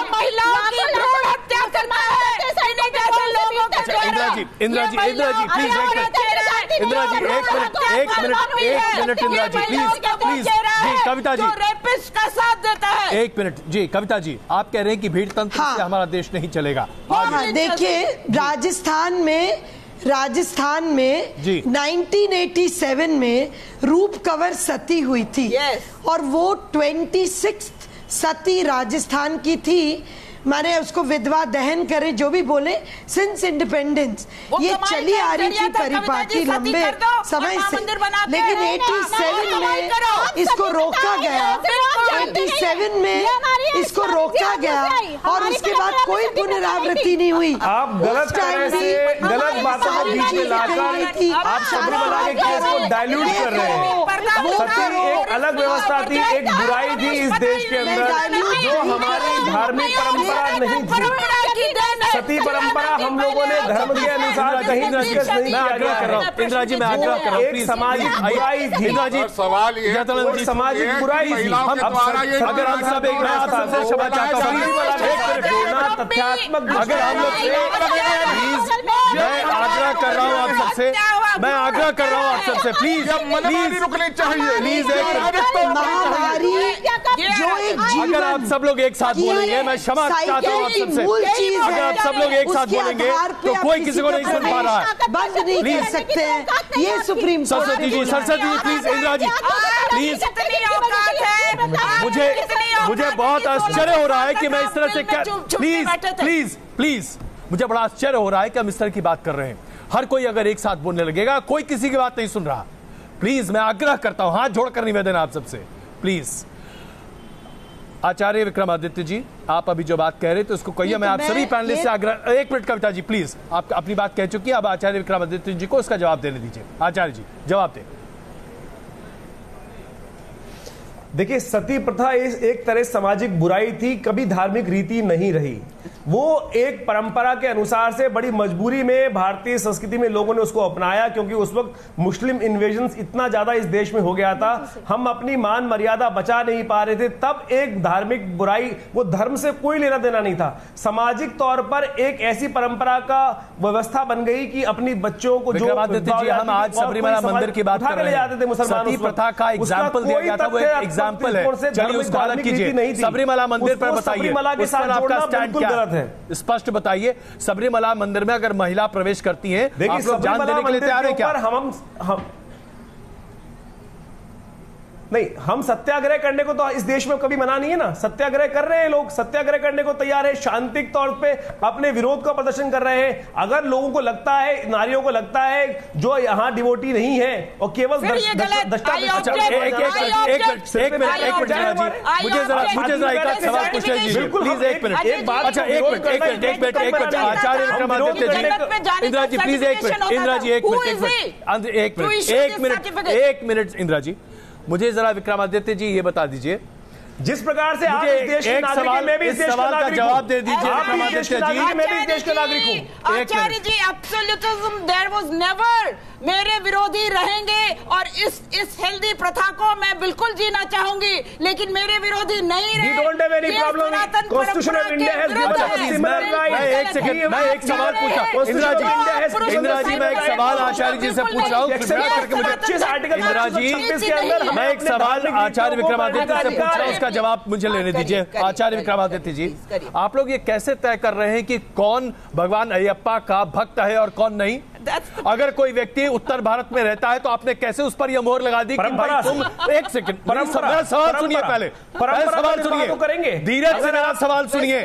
इंदिरा जी प्लीज एक minute Indira ji please ji Kavita ji rapist का साथ देता है। एक मिनट जी कविता जी, आप कह रहे हैं कि भीड़ तंत्र से हमारा देश नहीं चलेगा। देखिए राजस्थान में 1987 में रूप कंवर सती हुई थी और वो 26 सती राजस्थान की थी। माने उसको विधवा दहन करे, जो भी बोले, सिंस इंडिपेंडेंस ये चली आ रही थी परिपाटी लंबे समय से, लेकिन 87 में इसको रोका गया। 87 में इसको रोका गया और उसके बाद कोई पुनरावृत्ति नहीं हुई। आप गलत गलत बातों को बीच में लाकर आप सबरीमला के केस को डाइल्यूट कर रहे हैं। सती एक अलग व्यवस्था थी, एक बुराई थी इस देश के अंदर जो हमारी धार्मिक परंपरा नहीं थी। सती परंपरा हम लोगों ने धर्म के अनुसार कहीं डिस्कस नहीं किया गया। इंदिरा जी मैं आग्रह कर रहा हूं, एक सामाजिक बुराई थी। इंदिरा जी सवाल ये सामाजिक बुराई थी। अगर हम सब एक मैं आप सबसे क्षमा चाहता हूं, तथ्यात्मक अगर हम लोग मैं आग्रह कर रहा हूं आप सबसे प्लीज मनमानी रुकनी चाहिए। प्लीज अगर आप सब लोग एक साथ बोलेंगे, मैं क्षमा चाहता हूँ आप सबसे, अगर आप सब लोग एक साथ बोलेंगे तो कोई किसी को नहीं सुन पा रहा है। बंद नहीं कर सकते हैं ये supreme court. Saraswati ji please, Indira ji please, मुझे बहुत आश्चर्य हो रहा है कि मैं इस तरह से क्या, प्लीज मुझे बड़ा आश्चर्य हो रहा है कि हम इस तरह की बात कर रहे हैं। हर कोई अगर एक साथ बोलने लगेगा, कोई किसी की बात नहीं सुन रहा। प्लीज मैं आग्रह करता हूं, हाथ जोड़कर निवेदन आप सबसे, प्लीज। आचार्य विक्रमादित्य जी, आप अभी जो बात कह रहे थे उसको कहिए। मैं आप सभी पैनलिस्ट से आग्रह, एक मिनट कविता जी प्लीज, आप अपनी बात कह चुकी है, अब आचार्य विक्रमादित्य जी को इसका जवाब देने दीजिए। आचार्य जी जवाब दें। देखिए, सती प्रथा एक तरह सामाजिक बुराई थी, कभी धार्मिक रीति नहीं रही। वो एक परंपरा के अनुसार से बड़ी मजबूरी में भारतीय संस्कृति में लोगों ने उसको अपनाया, क्योंकि उस वक्त मुस्लिम इन्वेजन इतना ज्यादा इस देश में हो गया था, हम अपनी मान मर्यादा बचा नहीं पा रहे थे। तब एक धार्मिक बुराई, वो धर्म से कोई लेना देना नहीं था, सामाजिक तौर पर एक ऐसी परंपरा का व्यवस्था बन गई कि अपनी बच्चों को जो हम आज सबरीमला मंदिर की बात कर रहे हैं, सती प्रथा का एग्जाम्पल दिया गया था, वो एक एग्जाम्पल है। चलिए उसको अलग कीजिए, सबरीमला मंदिर पर बताइए, उस पर आपका स्टैंड क्या है? स्पष्ट बताइए। सबरीमला मंदिर में अगर महिला प्रवेश करती हैं, आप लोग जान देने के लिए तैयार हैं क्या? नहीं, हम सत्याग्रह करने को तो इस देश में कभी मना नहीं है ना। सत्याग्रह कर रहे हैं लोग, सत्याग्रह करने को तैयार है, शांतिक तौर पे अपने विरोध का प्रदर्शन कर रहे हैं। अगर लोगों को लगता है, नारियों को लगता है जो यहाँ डिवोटी नहीं है और केवल मुझे जरा एक आध सवाल पूछ लीजिए प्लीज, एक मिनट। अच्छा एक मिनट आचार्य विक्रमादित्य जी, इंदिरा जी प्लीज एक मिनट, इंदिरा जी एक मिनट इंदिरा जी, मुझे जरा विक्रमादित्य जी ये बता दीजिए, जिस प्रकार से आप इस देश के नागरिक हैं, मैं भी इस देश का नागरिक हूं। जवाब दे दीजिए विक्रमादित्य जी, मैं भी इस देश का नागरिक हूं। आचार्य जी, एब्सोल्यूटिज्म देयर वाज नेवर, मेरे विरोधी रहेंगे और इस हेल्दी प्रथा को मैं बिल्कुल जीना चाहूंगी, लेकिन मेरे विरोधी नहीं रहे। We don't have any problem. Constitution of India has given us similar rights. मैं एक सवाल पूछा इंदिरा जी, मैं एक सवाल आचार्य जी से पूछ रहा हूँ, इंदिरा जी मैं एक सवाल आचार्य विक्रमादित्य से पूछ रहा हूँ, उसका जवाब मुझे लेने दीजिए। आचार्य विक्रमादित्य जी, आप लोग ये कैसे तय कर रहे हैं कि कौन भगवान अयप्पा का भक्त है और कौन नहीं? अगर कोई व्यक्ति उत्तर भारत में रहता है तो आपने कैसे उस पर यह मोहर लगा दी कि भाई तुम, एक सेकंड मेरा सवाल सुनिए, पहले सवाल सुनिए, धीरज से मेरा सवाल सुनिए,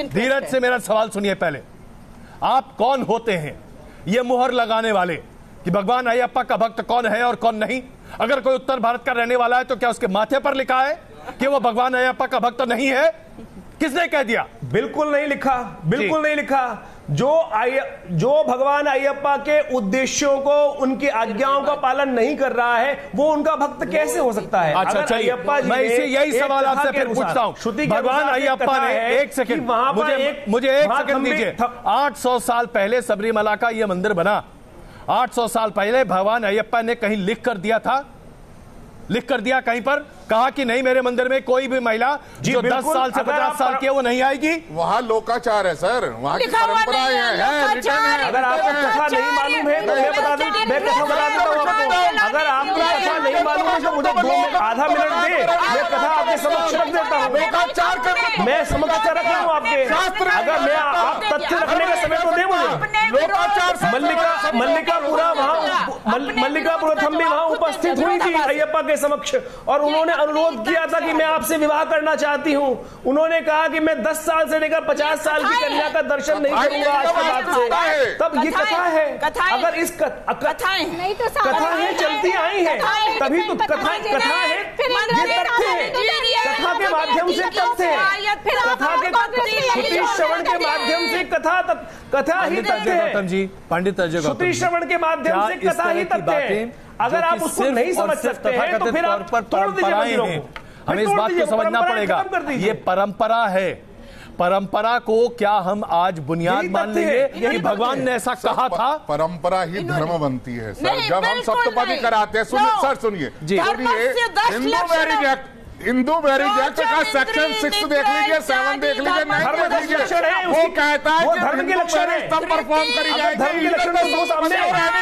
धीरज से मेरा सवाल सुनिए। पहले आप कौन होते हैं ये मोहर लगाने वाले कि भगवान अयप्पा का भक्त कौन है और कौन नहीं? अगर कोई उत्तर भारत का रहने वाला है तो क्या उसके माथे पर लिखा है कि वो भगवान अयप्पा का भक्त नहीं है? किसने कह दिया? बिल्कुल नहीं लिखा, बिल्कुल नहीं लिखा। जो भगवान अयप्पा के उद्देश्यों को, उनकी आज्ञाओं का पालन नहीं कर रहा है, वो उनका भक्त कैसे हो सकता है? अच्छा चलिए, मैं इसे यही सवाल आपसे फिर पूछता हूं। भगवान अयप्पा ने, एक सेकंड मुझे एक सेकंड दीजिए, 800 साल पहले सबरीमला का यह मंदिर बना, 800 साल पहले भगवान अयप्पा ने कहीं लिख कर दिया था, लिख कर दिया कहीं पर, कहा कि नहीं मेरे मंदिर में कोई भी महिला जो 10 साल से 50 साल की है वो नहीं आएगी? वहाँ लोकाचार है सर, वहाँ की परंपराएं हैं, रिटर्न है। अगर आपको कथा नहीं मालूम है तो मैं बता देता हूँ आपको। अगर आपको कथा नहीं मालूम है तो मुझे आधा मिनट दे, मैं कथा आपके समक्ष रख देता हूँ। लोकाचार मैं समक्ष रख रहा हूँ आपके, अगर मैं आप तथ्य रखने का समय तो दे मुझे। लोकाचार मल्लिकापुरा वहाँ, मल्लिकापुरा थम भी वहाँ उपस्थित हुई थी अयप्पा के समक्ष, और उन्होंने अनुरोध किया था कि मैं आपसे विवाह करना चाहती हूं। उन्होंने कहा कि मैं 10 साल से लेकर 50 साल की कन्या का दर्शन नहीं करूंगा आज के बाद से। तब ये कथा है, अगर इस कथाएं नहीं तो कथा है चलती आई है, तभी तो कथा है, ये तथ्य है, कथा के माध्यम से तथ्य है, कथा के श्रुति श्रवण के माध्यम से कथा ही तथ्य है। पंडित अजय गौतम, श्रुति श्रवण के माध्यम से कथा ही तथ्य है। अगर आप उसको नहीं समझ सकते हैं तो फिर आप तोड़ दीजिए मंदिरों को। हमें इस बात को समझना पड़ेगा, ये परंपरा है। परंपरा को क्या हम आज बुनियाद मान लेंगे कि भगवान ने ऐसा कहा था? परंपरा ही धर्म बनती है सर। जब हम सप्तपदी कराते हैं, सुनिए सर, सुनिए, हिंदू मैरिज एक्ट का सेक्शन 6 देख लीजिए, 7 देख लीजिए, 9 देख लीजिए, वो कहता है कि धर्म के लक्षण है, तब परफॉर्म करी जाएगी। धर्म के लक्षण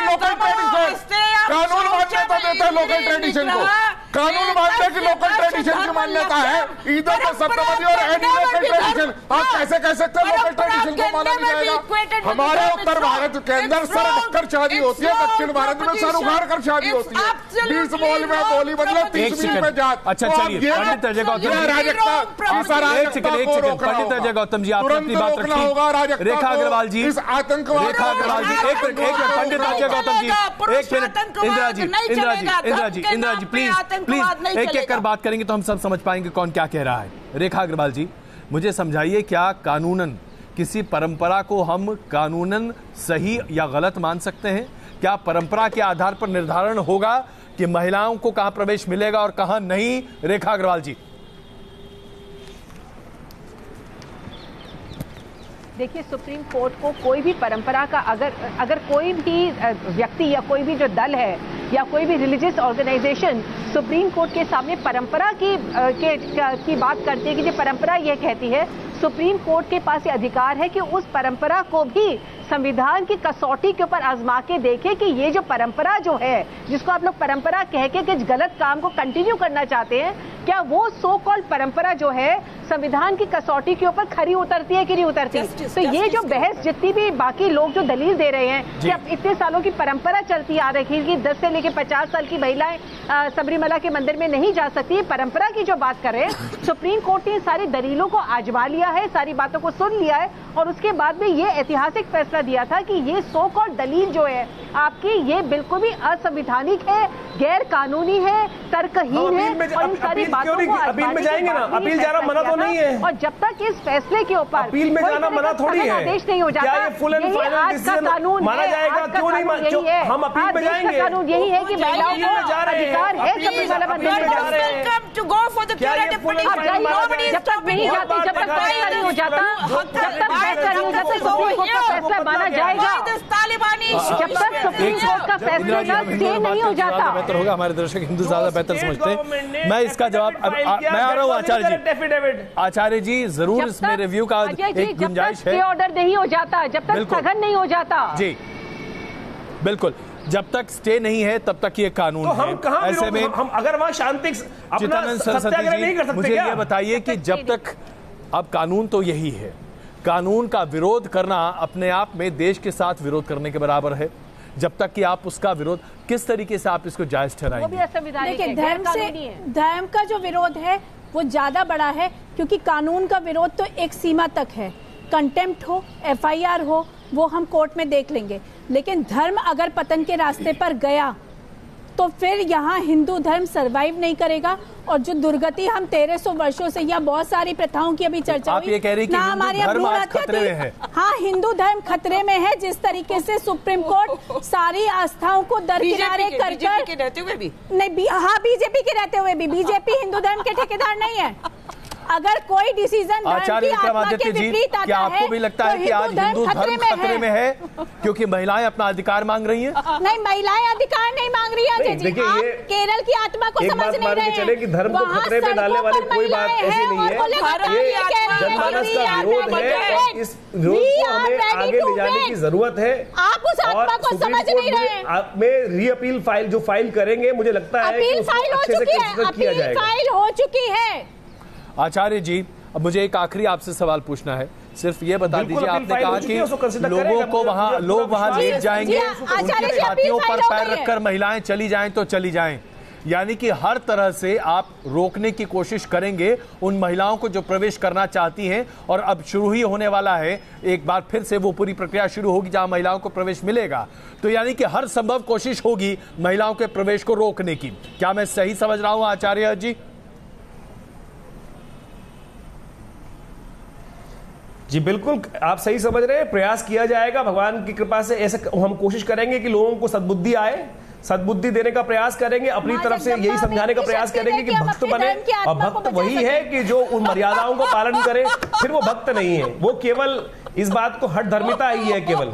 लोकल ट्रेडिशन, कानून मान्यता देता है लोकल ट्रेडिशन को। कानून मानने की लोकल ट्रेडिशन की मान्यता है, ईदों पे सप्तपदी और एनी लोकल ट्रेडिशन। आप कैसे कह सकते हैं लोकल ट्रेडिशन को माना नहीं जाएगा? हमारे उत्तर भारत के अंदर सर ढककर शादी होती है, दक्षिण भारत में सर उखाड़ कर शादी होती है। 20 बोल में बोली बदले 30 मिनट में जात। अच्छा चलिए पंडित अजय गौतम जी, आपने अपनी बात रखी। रेखा अग्रवाल जी, इस आतंकवाद, रेखा अग्रवाल जी, एक मिनट पंडित अजय गौतम जी, एक मिनट। इंदिरा जी प्लीज एक एक कर बात करेंगे तो हम सब समझ पाएंगे कौन क्या कह रहा है। रेखा अग्रवाल जी, मुझे समझाइए, क्या कानूनन किसी परंपरा को हम कानूनन सही या गलत मान सकते हैं? क्या परंपरा के आधार पर निर्धारण होगा कि महिलाओं को कहां प्रवेश मिलेगा और कहां नहीं? रेखा अग्रवाल जी। देखिए, सुप्रीम कोर्ट को कोई भी परंपरा का अगर कोई भी व्यक्ति या कोई भी जो दल है या कोई भी रिलीजियस ऑर्गेनाइजेशन सुप्रीम कोर्ट के सामने परंपरा की बात करती है कि जो परंपरा ये कहती है, सुप्रीम कोर्ट के पास ये अधिकार है कि उस परंपरा को भी संविधान की कसौटी के ऊपर आजमा के देखे कि ये जो परंपरा जो है, जिसको आप लोग परंपरा कह के कि गलत काम को कंटिन्यू करना चाहते हैं, क्या वो सो कॉल्ड परंपरा जो है संविधान की कसौटी के ऊपर खरी उतरती है कि नहीं उतरती? तो ये जो बहस जितनी भी बाकी लोग जो दलील दे रहे हैं कि अब इतने सालों की परंपरा चलती आ रही है कि 10 से लेकर 50 साल की महिलाएं सबरीमला के मंदिर में नहीं जा सकती, परंपरा की जो बात कर रहे हैं, सुप्रीम कोर्ट ने सारी दलीलों को आजमा लिया है, सारी बातों को सुन लिया है और उसके बाद में ये ऐतिहासिक फैसला दिया था कि ये सो कॉल्ड दलील जो है आपकी, ये बिल्कुल भी असंवैधानिक है, गैर कानूनी है, तर्कहीन है और इन सारी बातों को अपील में जाएंगे ना, अपील जाना मना तो नहीं है। और जब तक इस फैसले के ऊपर अपील में जाना मना थोड़ी है, आदेश नहीं हो जाता, क्या ये फुल एंड फाइनल डिसीजन माना जाएगा? क्यों नहीं? हम अपील में जाएंगे। कानून यही है कि महिलाओं को अधिकार है सबरीमला मंदिर में जाने का। जब तक नहीं जाती, जब तक फैसला नहीं हो जाता, जब तक फैसला नहीं हो जाता, सुप्रीम कोर्ट का फैसला माना जाएगा। जब तक सुप्रीम कोर्ट का फैसला स्टे नहीं हो जाता, बेहतर होगा। हमारे दर्शक हिंदू ज्यादा बेहतर समझते हैं। मैं इसका जवाब मैं आ रहा हूँ आचार्य जी। आचार्य जी जरूर इसमें रिव्यू का एक गुंजाइश है। ऑर्डर नहीं हो जाता, जब तक स्थगन नहीं हो जाता। जी बिल्कुल, जब तक स्टे नहीं है तब तक ये कानून तो हम है। कहां ऐसे में हम अगर वहां शांति सत्याग्रह नहीं कर सकते? मुझे ये बताइए कि जब तक, अब कानून तो यही है, कानून का विरोध करना अपने आप में देश के साथ विरोध करने के बराबर है। जब तक कि आप उसका विरोध, किस तरीके से आप इसको जायज ठहराएंगे? देखिए, धर्म का जो विरोध है वो ज्यादा बड़ा है, क्योंकि कानून का विरोध तो एक सीमा तक है, कंटेम्प्ट हो, FIR हो, वो हम कोर्ट में देख लेंगे, लेकिन धर्म अगर पतन के रास्ते पर गया तो फिर यहाँ हिंदू धर्म सरवाइव नहीं करेगा। और जो दुर्गति हम 1300 वर्षों से, या बहुत सारी प्रथाओं की अभी चर्चा हुई, आप ये कह रही कि हिंदू धर्म आज खतरे में है? हाँ, हिंदू धर्म खतरे में है। जिस तरीके से सुप्रीम कोर्ट सारी आस्थाओं को दरकिनारे कर रहते हुए भी नहीं, हाँ बीजेपी के रहते हुए भी, बीजेपी हिंदू धर्म के ठेकेदार नहीं है। अगर कोई डिसीजन आचार्य विक्रमादित्य जी, क्या आपको भी लगता है कि आज हिंदू धर्म खतरे में है क्योंकि महिलाएं अपना अधिकार मांग रही हैं? नहीं, महिलाएं अधिकार नहीं मांग रही हैं जी। आप केरल की आत्मा को समझ नहीं रहे हैं। चले कि धर्म को खतरे में डालने वाली कोई बात ऐसी नहीं है। ये जनमानस का विरोध है, इस विरोध को हमें आगे ले जाने की जरूरत है। आप उस आत्मा को समझ नहीं रहे। में रीअपील फाइल जो फाइल करेंगे, मुझे लगता है अपील फाइल हो चुकी है, अपील फाइल हो चुकी है। आचार्य जी, अब मुझे एक आखिरी आपसे सवाल पूछना है। सिर्फ ये बता दीजिए, आपने कहा कि लोगों को लोग वहां लेट जाएंगे, उनकी छातियों पर पैर रखकर महिलाएं चली जाएं तो चली जाएं, यानी कि हर तरह से आप रोकने की कोशिश करेंगे उन महिलाओं को जो प्रवेश करना चाहती हैं। और अब शुरू ही होने वाला है, एक बार फिर से वो पूरी प्रक्रिया शुरू होगी जहां महिलाओं को प्रवेश मिलेगा। तो यानी कि हर संभव कोशिश होगी महिलाओं के प्रवेश को रोकने की। क्या मैं सही समझ रहा हूं आचार्य जी? जी बिल्कुल, आप सही समझ रहे हैं। प्रयास किया जाएगा भगवान की कृपा से। ऐसे हम कोशिश करेंगे कि लोगों को सद्बुद्धि आए, सद्बुद्धि देने का प्रयास करेंगे, अपनी तरफ से यही समझाने का प्रयास करेंगे कि भक्त बने। और भक्त वही है कि जो उन मर्यादाओं को पालन करे, फिर वो भक्त नहीं है, वो केवल इस बात को हठ धर्मिता ही है केवल।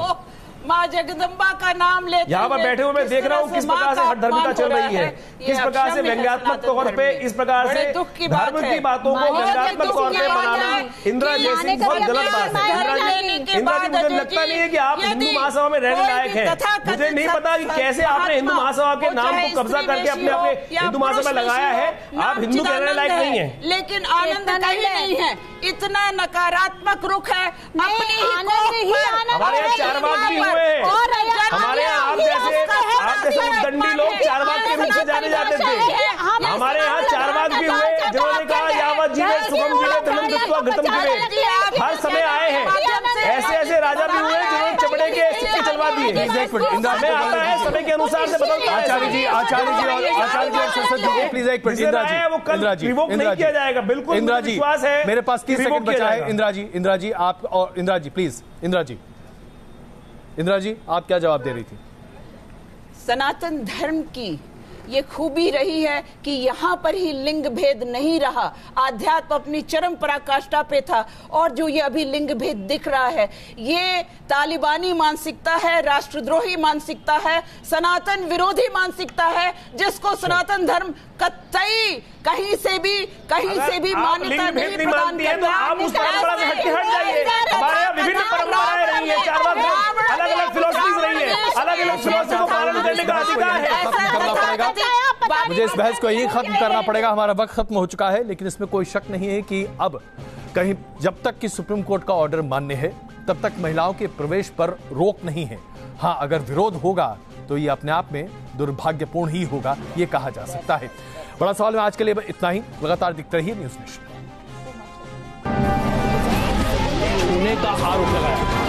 माँ जगदम्बा का नाम लेते यहाँ पर बैठे हुए मैं देख रहा हूँ किस प्रकार से हठधर्मिता चल रही है, किस प्रकार से व्यंग्यात्मक तौर पे इस प्रकार से धर्म की बातों को व्यंग्यात्मक तौर पे बनाना इंदिरा जैसी बहुत गलत बात है। इंदिरा जी, मुझे लगता नहीं है कि आप हिंदू महासभा में रहने लायक हैं। मुझे नहीं पता कि कैसे आपने हिंदू महासभा के नाम को कब्जा करके अपने हिंदू महासभा लगाया है। आप हिंदू कहने लायक नहीं है। लेकिन आनंद नहीं है, इतना नकारात्मक रुख है अपनी हमारे यहाँ चारवाक भी हुए हैं। हमारे यहाँ आप जैसे उद्दंडी लोग चारवाक के रूप से जाने जाते थे। हमारे यहाँ चारवाक भी हुए जिन्होंने कहा यावत जीवे सुखम जीवे धनम दत्वा घृतम जीवे। हर समय आए हैं ऐसे ऐसे राजा भी हुए जिन्होंने चमड़े के सिक्के चलवा दिए। समय आता है, समय के अनुसार से बदलता है। आचार्य जी और संसद जी प्लीज एक मिनट। इंदिरा जी नहीं किया जाएगा, बिल्कुल इंदिरा जी विश्वास है। मेरे पास 30 सेकंड बचा है। इंदिरा जी आप, और इंदिरा जी प्लीज, इंदिरा जी आप क्या जवाब दे रही थी? सनातन धर्म की ये खूबी रही है कि यहाँ पर ही लिंग भेद नहीं रहा, आध्यात्म अपनी चरम पराकाष्ठा पे था। और जो ये अभी लिंग भेद दिख रहा है, ये तालिबानी मानसिकता है, राष्ट्रद्रोही मानसिकता है, सनातन विरोधी मानसिकता है, जिसको सनातन धर्म कतई कहीं से भी मान्यता नहीं प्रदान करता। आप उस परंपरा से हट जाइए। हमारे यहाँ विभिन्न परंपराएं रही है, चारवाक अलग अलग फिलोसफीज रही है, अलग अलग फिलोसफी को पालन करने का अधिकार है। मुझे इस बहस को यही खत्म करना पड़ेगा, हमारा वक्त खत्म हो चुका है। लेकिन इसमें कोई शक नहीं है कि अब कहीं जब तक कि सुप्रीम कोर्ट का ऑर्डर मान्य है तब तक महिलाओं के प्रवेश पर रोक नहीं है। हाँ, अगर विरोध होगा तो ये अपने आप में दुर्भाग्यपूर्ण ही होगा, ये कहा जा सकता है। बड़ा सवाल में आज के लिए इतना ही। लगातार दिखते रहिए न्यूज़ नेशन। पुणे का आरोप लगाया